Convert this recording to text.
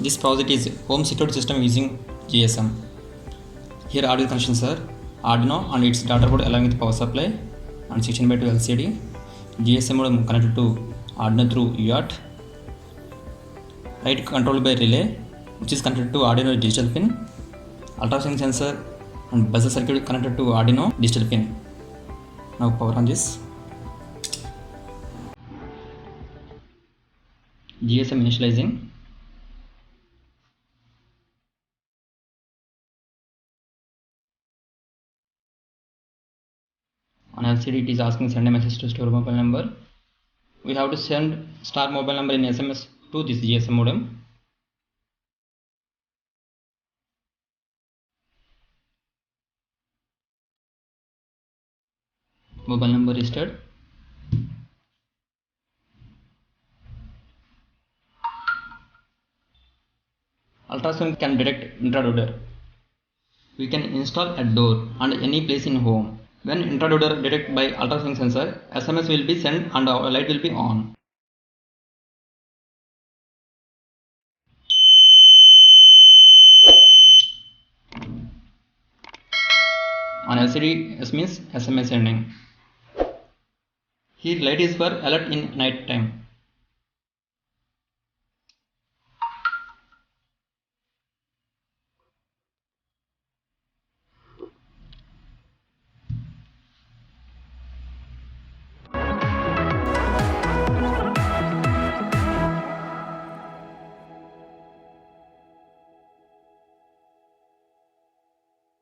This project is home security system using GSM. Here audio connections are Arduino and its data board along with power supply and 16x2 LCD. GSM modem connected to Arduino through UART. Right controlled by relay, which is connected to Arduino digital pin. Ultrasonic sensor and buzzer circuit connected to Arduino digital pin. Now power on this. GSM initializing. On LCD it is asking send a message to store mobile number. We have to send star mobile number in SMS to this GSM modem. Mobile number registered. Ultrasonic can detect intruder. We can install at door and any place in home. When intruder detected by ultrasonic sensor, SMS will be sent and our light will be on. On LCD, S means SMS sending. Here light is for alert in night time.